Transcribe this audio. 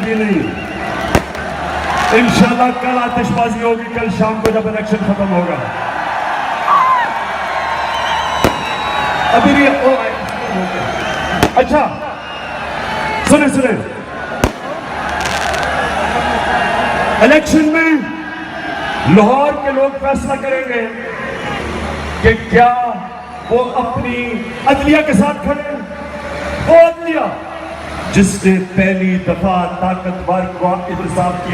अभी नहीं, इंशाल्लाह कल आतिशबाजी होगी, कल शाम को जब इलेक्शन खत्म होगा। अभी नहीं अच्छा सुने सुने, इलेक्शन में लाहौर के लोग फैसला करेंगे कि क्या वो अपनी अदलिया के साथ खड़े, वो अदलिया जिसने पहली दफा ताकतवर को इंतजाम किया।